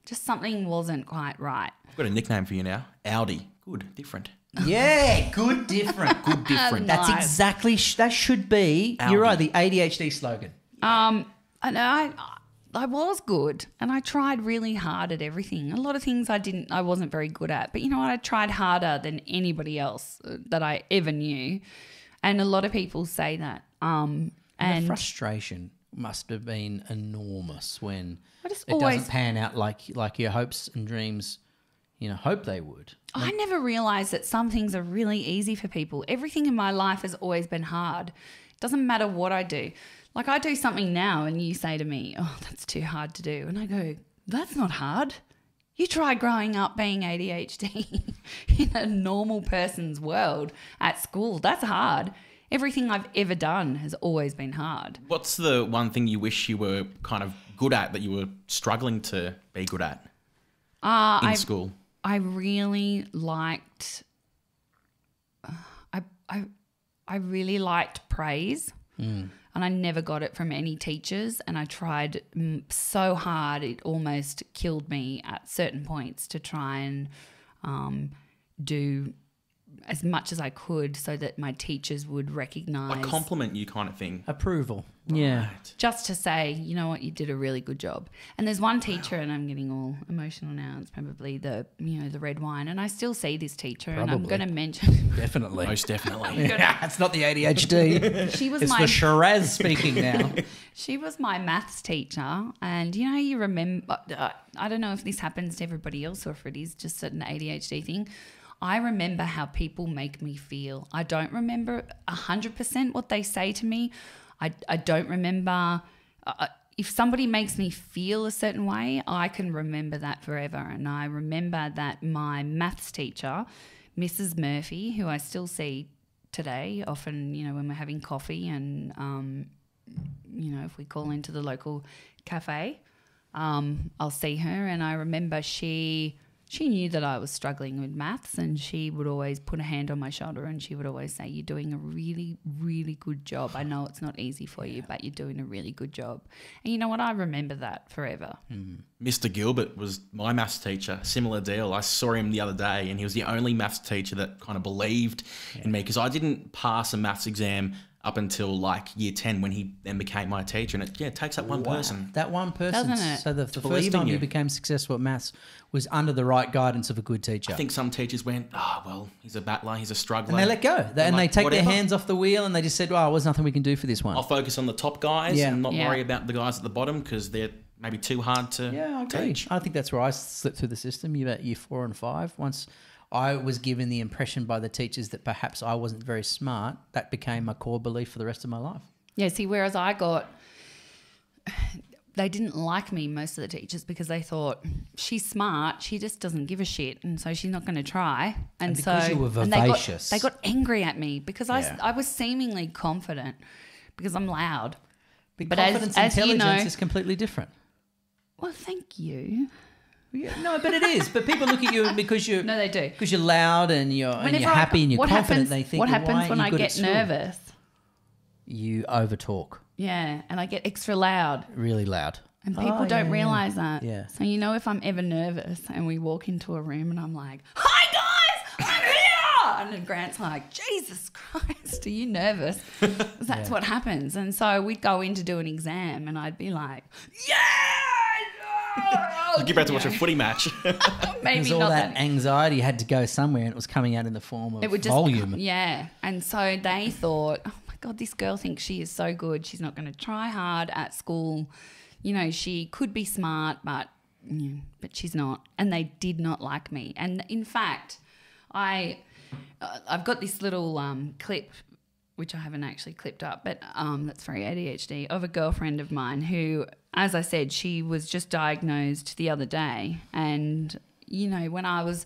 just something wasn't quite right. I've got a nickname for you now. Audi. Good, different. Yeah, good different. Good, different. That's Nice. exactly, that should be, Audi. you're right, the ADHD slogan. I was good, and I tried really hard at everything. A lot of things I wasn't very good at, but you know what? I tried harder than anybody else that I ever knew, and a lot of people say that. And the And frustration must have been enormous when I just it always- doesn't pan out like your hopes and dreams hope they would. I never realised that some things are really easy for people. Everything in my life has always been hard. It doesn't matter what I do. Like I do something now and you say to me, oh, that's too hard to do. And I go, that's not hard. You try growing up being ADHD in a normal person's world at school. That's hard. Everything I've ever done has always been hard. What's the one thing you wish you were kind of good at that you were struggling to be good at in school? I really liked I really liked praise. And I never got it from any teachers, and I tried so hard it almost killed me at certain points to try and do as much as I could so that my teachers would recognise. Like compliment you kind of thing. Approval. Yeah. Just to say, you know what, you did a really good job. And there's one teacher, and I'm getting all emotional now, it's probably the red wine, and I still see this teacher and I'm going to mention... Definitely. Most definitely. It's not the ADHD. It's the Shiraz speaking now. She was my maths teacher, and you remember, I don't know if this happens to everybody else or if it is just an ADHD thing. I remember how people make me feel. I don't remember 100% what they say to me. I don't remember if somebody makes me feel a certain way, I can remember that forever. And I remember that my maths teacher, Mrs. Murphy, who I still see today, often, when we're having coffee and, if we call into the local cafe, I'll see her, and I remember she knew that I was struggling with maths, and she would always put a hand on my shoulder and she would always say, you're doing a really, really good job. I know it's not easy for you, but you're doing a really good job. And you know what? I remember that forever. Mr. Gilbert was my maths teacher. Similar deal. I saw him the other day and he was the only maths teacher that kind of believed in me, because I didn't pass a maths exam up until like year 10 when he then became my teacher. And it takes that one person. That one person. Doesn't it? So the first time you became successful at maths was under the right guidance of a good teacher. I think some teachers went, oh, well, he's a battler, he's a struggler. And they let go. And like, they take whatever. their hands off the wheel and they just said, there's nothing we can do for this one. I'll focus on the top guys and not worry about the guys at the bottom because they're maybe too hard to I agree. teach. I think that's where I slipped through the system, about year 4 and 5. Once I was given the impression by the teachers that perhaps I wasn't very smart, that became my core belief for the rest of my life. Yeah, see, whereas they didn't like me, most of the teachers, because they thought, she's smart, she just doesn't give a shit, and so she's not going to try. And because so you were vivacious. they got angry at me because I was seemingly confident because I'm loud. But confidence and intelligence is completely different. Well, thank you. Yeah, no, but it is. But people look at you because you're No, they do. Because you're loud and you're happy and you're confident. They think, what happens when I good get nervous? You overtalk. Yeah, and I get extra loud. Really loud. And people don't realise that. Yeah. So if I'm ever nervous and we walk into a room and I'm like, hi guys, I'm here! And then Grant's like, Jesus Christ, are you nervous? That's what happens. And so we'd go in to do an exam and I'd be like, yeah! You're about to watch a footy match. Maybe because all not that anxiety had to go somewhere, and it was coming out in the form of volume. Yeah. And so they thought, oh my God, this girl thinks she is so good. She's not going to try hard at school. She could be smart, but she's not. And they did not like me. And in fact, I've got this little clip, which I haven't actually clipped up, but that's very ADHD, of a girlfriend of mine who, as I said, she was just diagnosed the other day. And, when I was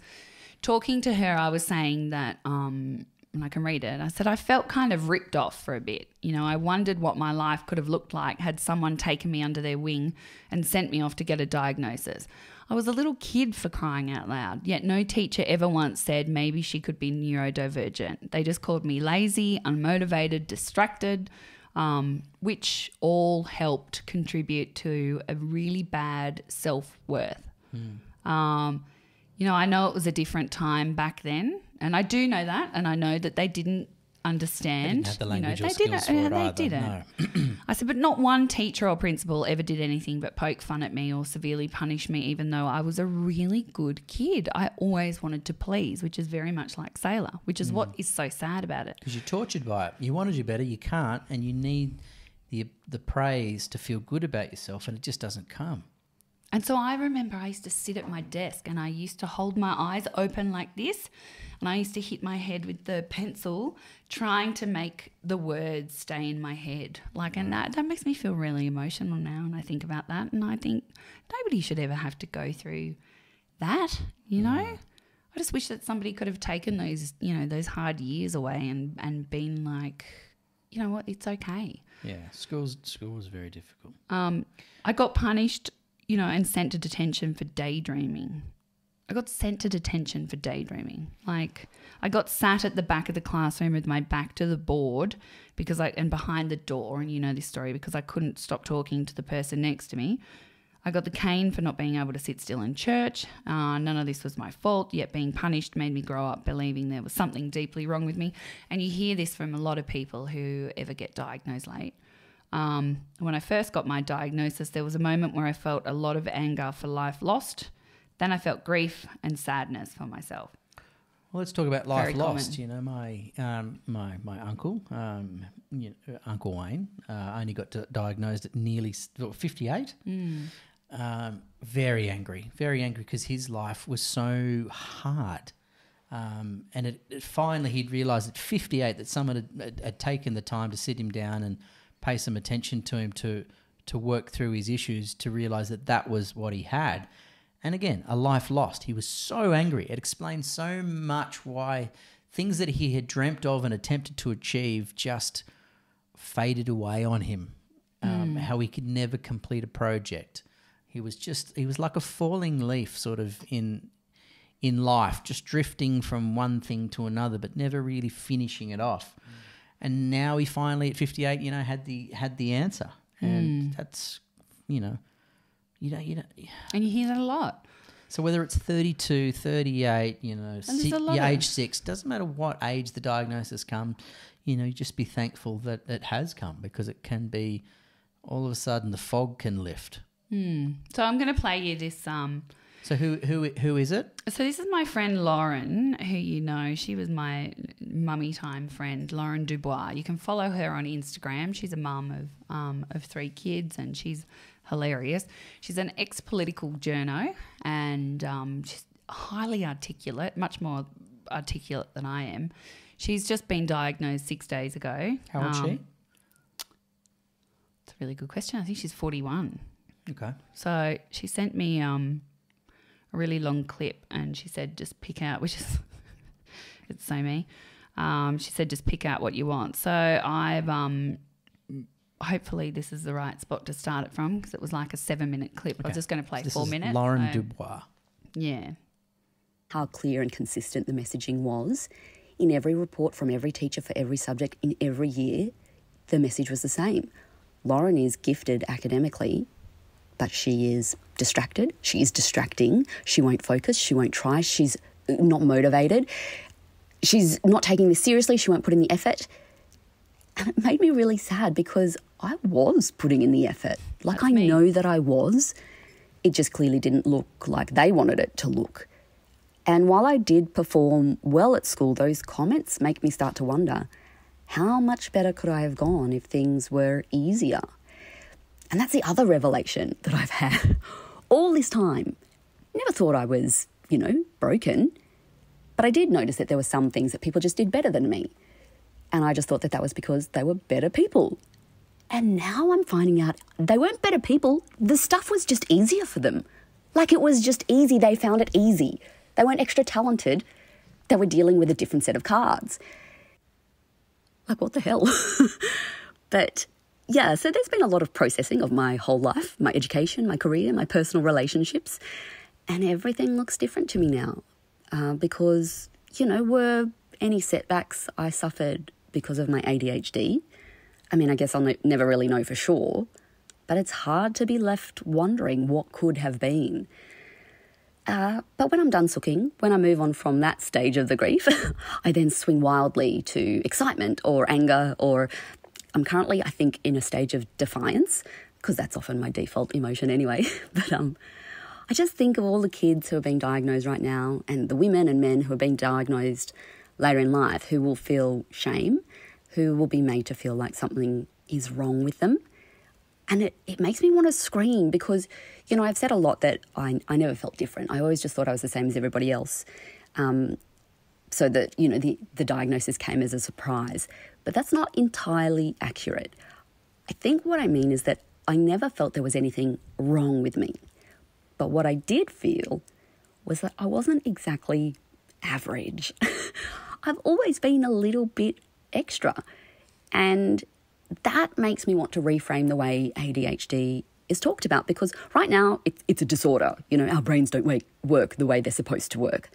talking to her, I was saying that, and I can read it, I said, I felt kind of ripped off for a bit. I wondered what my life could have looked like had someone taken me under their wing and sent me off to get a diagnosis. I was a little kid, for crying out loud, yet no teacher ever once said maybe she could be neurodivergent. They just called me lazy, unmotivated, distracted, which all helped contribute to a really bad self-worth. I know it was a different time back then, and I do know that, and I know that they didn't understand. They didn't have the language or they skills didn't, for it they either. didn't. No. I said, but not one teacher or principal ever did anything but poke fun at me or severely punish me, even though I was a really good kid. I always wanted to please, which is very much like Sailor, which is what is so sad about it. Because you're tortured by it. You want to do better, you can't, and you need the praise to feel good about yourself, and it just doesn't come. And so I remember I used to sit at my desk and I used to hold my eyes open like this, and I used to hit my head with the pencil trying to make the words stay in my head. And that makes me feel really emotional now, and I think about that, and I think nobody should ever have to go through that, you know? I just wish that somebody could have taken those, those hard years away and been like, you know what, it's okay. Yeah, school was very difficult. I got punished, and sent to detention for daydreaming. I got sat at the back of the classroom with my back to the board and behind the door, and you know this story, because I couldn't stop talking to the person next to me. I got the cane for not being able to sit still in church. None of this was my fault, yet being punished made me grow up believing there was something deeply wrong with me. And you hear this from a lot of people who ever get diagnosed late. When I first got my diagnosis, there was a moment where I felt a lot of anger for life lost. Then I felt grief and sadness for myself. Well, let's talk about life Very lost. common. My uncle, Uncle Wayne, only got diagnosed at nearly 58. Very angry because his life was so hard. And it finally he'd realised at 58 that someone had taken the time to sit him down and pay some attention to him to work through his issues, to realise that was what he had. And again, a life lost. He was so angry. It explained so much why things that he had dreamt of and attempted to achieve just faded away on him. How he could never complete a project. He was like a falling leaf sort of in life, just drifting from one thing to another, but never really finishing it off. And now he finally at 58, had the answer. And that's, you don't. And you hear that a lot. So whether it's 32, 38, age 6, doesn't matter what age the diagnosis comes, you just be thankful that it has come, because it can be all of a sudden the fog can lift. So I'm going to play you this. So who is it? So this is my friend Lauren, who she was my mummy time friend, Lauren Dubois. You can follow her on Instagram. She's a mum of 3 kids, and she's hilarious. She's an ex-political journo, and she's highly articulate, much more articulate than I am. She's just been diagnosed 6 days ago. How old is she? It's a really good question. I think she's 41. Okay. So she sent me a really long clip, and she said just pick out, which is it's so me. She said just pick out what you want. So I've hopefully this is the right spot to start it from, because it was like a 7-minute clip. Okay. I was just going to play this 4 is minutes. Lauren Dubois. Yeah. How clear and consistent the messaging was. In every report from every teacher for every subject in every year, the message was the same. Lauren is gifted academically, but she is distracted. She is distracting. She won't focus. She won't try. She's not motivated. She's not taking this seriously. She won't put in the effort. And it made me really sad, because I was putting in the effort. Like, I know that I was. It just clearly didn't look like they wanted it to look. And while I did perform well at school, those comments make me start to wonder, how much better could I have gone if things were easier? And that's the other revelation that I've had all this time. Never thought I was, broken. But I did notice that there were some things that people just did better than me. And I just thought that was because they were better people. And now I'm finding out they weren't better people. The stuff was just easier for them. Like, it was just easy. They found it easy. They weren't extra talented. They were dealing with a different set of cards. Like, what the hell? But yeah, so there's been a lot of processing of my whole life, my education, my career, my personal relationships, and everything looks different to me now. Because, were any setbacks I suffered because of my ADHD? I mean, I guess I'll never really know for sure, but it's hard to be left wondering what could have been. But when I'm done sooking, when I move on from that stage of the grief, I then swing wildly to excitement or anger, or I'm currently, I think, in a stage of defiance, because that's often my default emotion anyway. But I just think of all the kids who are being diagnosed right now, and the women and men who are being diagnosed later in life, who will feel shame, who will be made to feel like something is wrong with them. And it makes me want to scream because, you know, I've said a lot that I never felt different. I always just thought I was the same as everybody else. So that, you know, the diagnosis came as a surprise. But that's not entirely accurate. I think what I mean is that I never felt there was anything wrong with me. But what I did feel was that I wasn't exactly average. I've always been a little bit extra. And that makes me want to reframe the way ADHD is talked about, because right now it's a disorder. You know, our brains don't work the way they're supposed to work.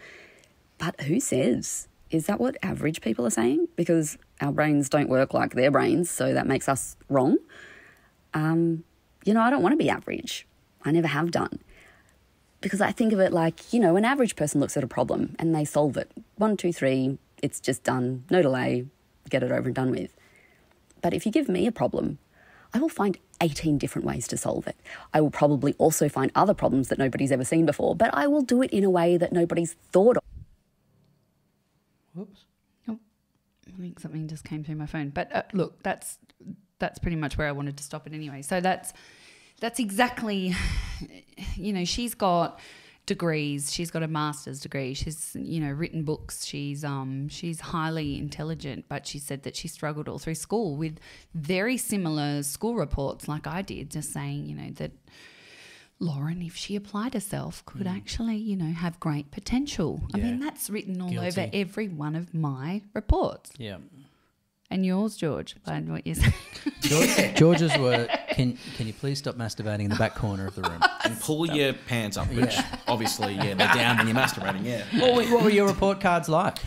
But who says? Is that what average people are saying? Because our brains don't work like their brains, so that makes us wrong. You know, I don't want to be average. I never have done. Because I think of it like, you know, an average person looks at a problem and they solve it. 1, 2, 3, it's just done. No delay, get it over and done with. But if you give me a problem, I will find 18 different ways to solve it. I will probably also find other problems that nobody's ever seen before, but I will do it in a way that nobody's thought of. Whoops. Oh, I think something just came through my phone. But look, that's pretty much where I wanted to stop it anyway. So that's exactly, you know, she's got degrees. She's got a master's degree. She's, you know, written books. She's highly intelligent, but she said that she struggled all through school with very similar school reports like I did, just saying, you know, that Lauren, if she applied herself, could actually, you know, have great potential. I mean, that's written all over every one of my reports. Yeah. And yours, George, by what you're saying. George's were, can you please stop masturbating in the back corner of the room? And pull your pants up, which obviously, they're down when you're masturbating, What were your report cards like?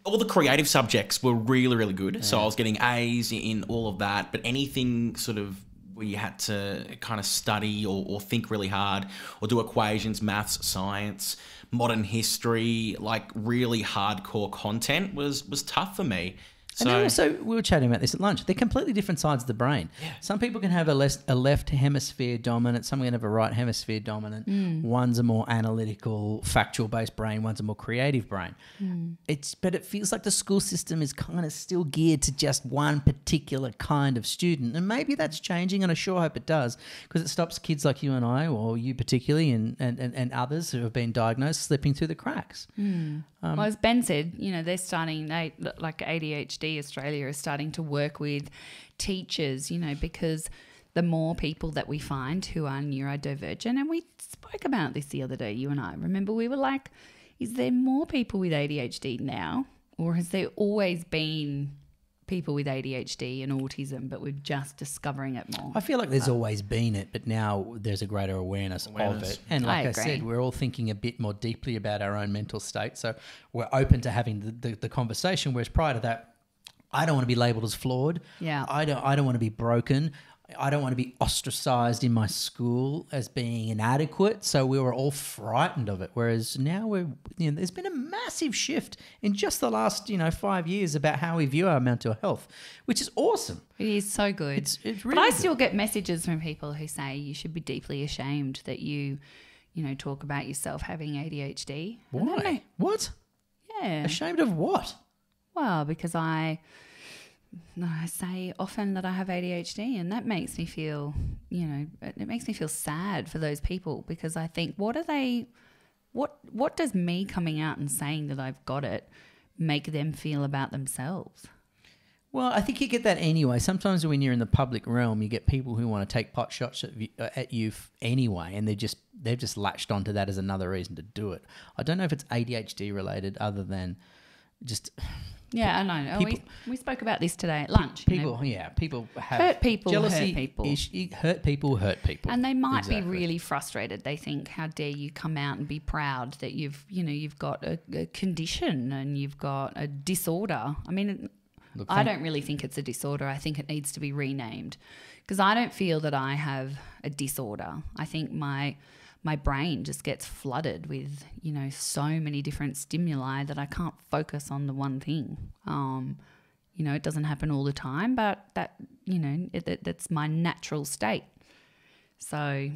All the creative subjects were really, really good. Yeah. So I was getting A's in all of that, but anything sort of where you had to kind of study or think really hard or do equations, maths, science, modern history, like really hardcore content was tough for me. And also, we were chatting about this at lunch. They're completely different sides of the brain. Yeah. Some people can have a left hemisphere dominant. Some can have a right hemisphere dominant. One's a more analytical, factual-based brain. One's a more creative brain. But it feels like the school system is kind of still geared to just one particular kind of student. And maybe that's changing, and I sure hope it does, because it stops kids like you and I, or you particularly, and others who have been diagnosed, slipping through the cracks. Well, as Ben said, you know, like ADHD Australia is starting to work with teachers, you know, because the more people that we find who are neurodivergent, and we spoke about this the other day, you and I, remember we were like, is there more people with ADHD now, or has there always been people with ADHD and autism, but we're just discovering it more? I feel like there's always been it, but now there's a greater awareness of it. And like I said, we're all thinking a bit more deeply about our own mental state, so we're open to having the conversation, whereas prior to that, I don't want to be labelled as flawed. Yeah. I don't want to be broken. I don't want to be ostracised in my school as being inadequate. So we were all frightened of it. Whereas now there's been a massive shift in just the last 5 years about how we view our mental health, which is awesome. It is so good. It's really but I still get messages from people who say you should be deeply ashamed that you talk about yourself having ADHD. Why? What? Yeah. Ashamed of what? Well, because I say often that I have ADHD, and that makes me feel, it makes me feel sad for those people, because I think, what does me coming out and saying that I've got it make them feel about themselves? Well, I think you get that anyway. Sometimes when you're in the public realm, you get people who want to take pot shots at you anyway, and they've just latched onto that as another reason to do it. I don't know if it's ADHD related, other than just... Yeah, I know. We spoke about this today at lunch. People have hurt people, jealousy, hurt people. hurt people. And they might be really frustrated. They think, how dare you come out and be proud that you've got a condition and you've got a disorder. I mean, I don't really think it's a disorder. I think it needs to be renamed, because I don't feel that I have a disorder. I think my brain just gets flooded with, so many different stimuli that I can't focus on the one thing. It doesn't happen all the time, but that, that's my natural state. So,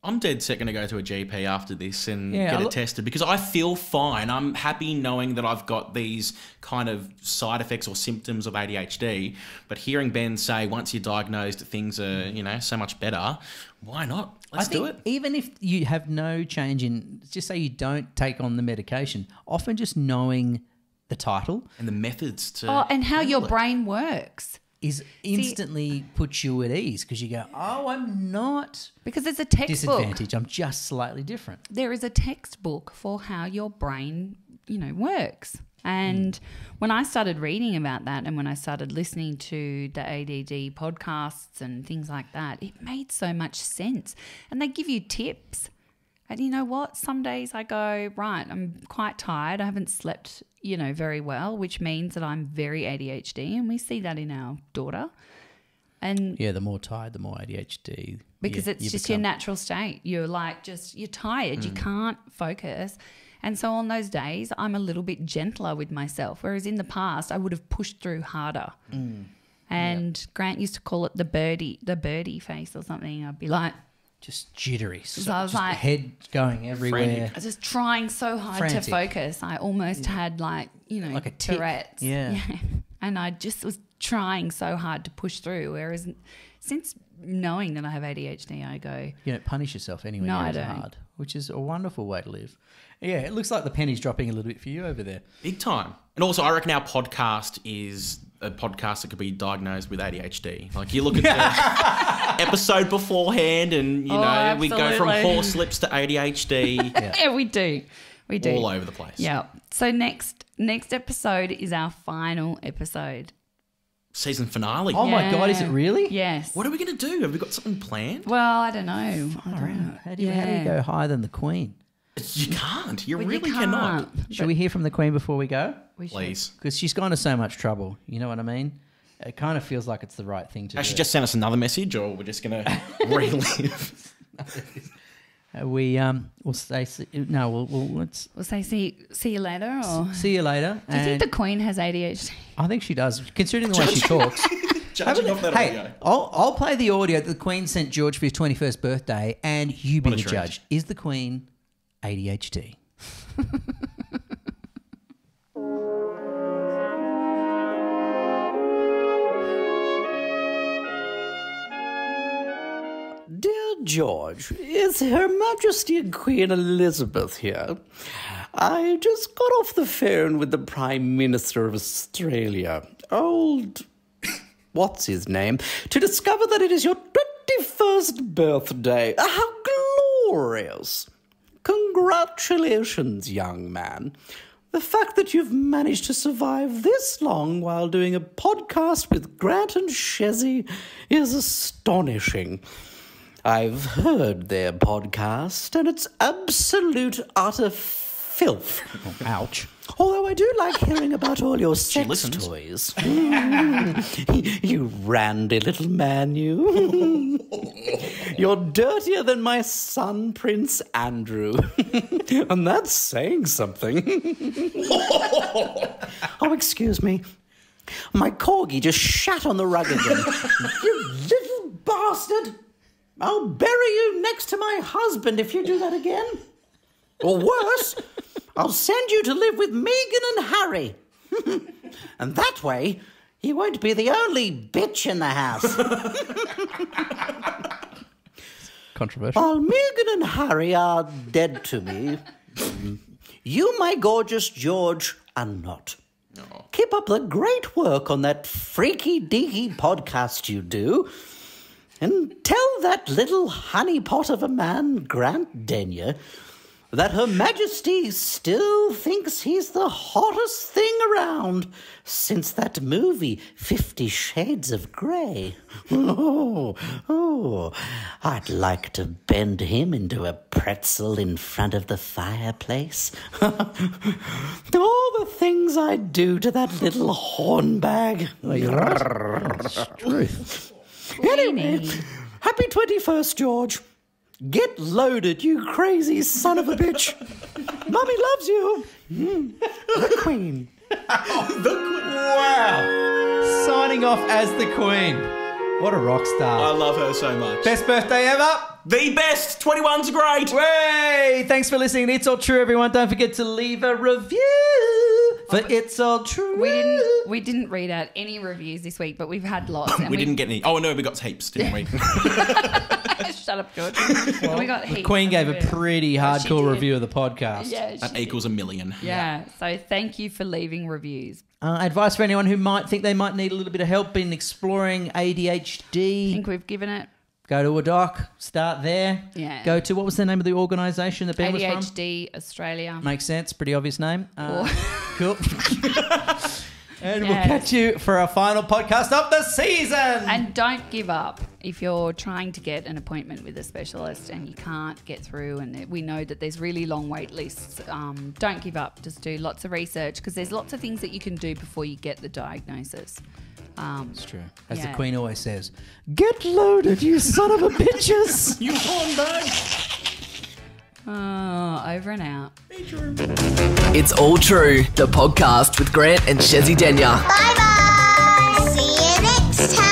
I'm dead set going to go to a GP after this and get it tested because I feel fine. I'm happy knowing that I've got these kind of side effects or symptoms of ADHD. But hearing Ben say once you're diagnosed, things are, so much better. Why not? Let's do it. Even if you have no change in, just say you don't take on the medication, often just knowing the title and the methods to and how your brain works is instantly puts you at ease because you go, oh, I'm not because there's a textbook. Disadvantage. I'm just slightly different. There is a textbook for how your brain, works. And when I started reading about that and when I started listening to the ADD podcasts and things like that, it made so much sense. And they give you tips. And you know what? Some days I go, right, I'm quite tired. I haven't slept, very well, which means that I'm very ADHD. And we see that in our daughter. And yeah, the more tired, the more ADHD. Because it's just your natural state. You're you're tired. You can't focus. And so on those days, I'm a little bit gentler with myself. Whereas in the past, I would have pushed through harder. And Grant used to call it the birdie face or something. I'd be like, just jittery. So I was just like, head going everywhere. Frantic. I was just trying so hard to focus. I almost had like a Tourette's. Yeah. And I just was trying so hard to push through. Whereas since knowing that I have ADHD, I go, you don't punish yourself anyway. No, I don't. Hard, which is a wonderful way to live. Yeah, it looks like the penny's dropping a little bit for you over there. Big time. And also, I reckon our podcast is a podcast that could be diagnosed with ADHD. Like you look at the episode beforehand and, we go from horse lips to ADHD. Yeah, we do. We do. All over the place. Yeah. So next episode is our final episode. Season finale. Oh my God, is it really? Yes. What are we going to do? Have we got something planned? Well, I don't know. How do you go higher than the Queen? You can't. You really you cannot. Should we hear from the Queen before we go? Please. Because she's gone to so much trouble. You know what I mean? It kind of feels like it's the right thing to do. She just sent us another message, or we're just going to relive. We'll say We'll say see you later, or see you later. Do you think the Queen has ADHD? I think she does, considering the way she talks. Judging off that audio. I'll play the audio that the Queen sent George for his 21st birthday, and you be the judge. Is the Queen ADHD? Dear George, is Her Majesty Queen Elizabeth here? I just got off the phone with the Prime Minister of Australia, old... what's his name, to discover that it is your 21st birthday. How glorious! Congratulations, young man. The fact that you've managed to survive this long while doing a podcast with Grant and Chezzi is astonishing. I've heard their podcast, and it's absolute utter filth. Oh, ouch. Although I do like hearing about all your sex toys. You randy little man, you. You're dirtier than my son, Prince Andrew. And that's saying something. Oh, excuse me. My corgi just shat on the rug again. You little bastard. I'll bury you next to my husband if you do that again. Or worse, I'll send you to live with Meghan and Harry. And that way, you won't be the only bitch in the house. Controversial. While Meghan and Harry are dead to me, you, my gorgeous George, are not. No. Keep up the great work on that freaky deaky podcast you do. And tell that little honeypot of a man, grantdenyer, that Her Majesty still thinks he's the hottest thing around since that movie, 50 Shades of Grey. Oh, I'd like to bend him into a pretzel in front of the fireplace. All the things I'd do to that little hornbag. Oh, you're right. It's truth. Anyway, happy 21st, George. Get loaded, you crazy son of a bitch. Mummy loves you. The Queen. The Queen. Wow. Signing off as the Queen. What a rock star. I love her so much. Best birthday ever. The best. 21's great. Way! Thanks for listening to It's All True, everyone. Don't forget to leave a review for It's All True. We didn't read out any reviews this week, but we've had lots. We didn't get any. Oh, no, we got heaps, didn't we? Shut up, George. We got heaps. The Queen gave a pretty hardcore did. review of the podcast. Yeah, That equals 1 million. Yeah. So thank you for leaving reviews. Advice for anyone who might think they might need a little bit of help in exploring ADHD. I think we've given it. Go to a doc, start there. Yeah. Go to, what was the name of the organisation that Ben was from? ADHD Australia. Makes sense, pretty obvious name. Cool. And Yes. we'll catch you for our final podcast of the season. And don't give up if you're trying to get an appointment with a specialist and you can't get through, and we know that there's really long wait lists. Don't give up. Just do lots of research, because there's lots of things that you can do before you get the diagnosis. It's true. As the Queen always says, get loaded, you son of a bitches. You hornbag. Oh, over and out. It's All True, the podcast with Grant and Chezzi Denyer. Bye bye. See you next time.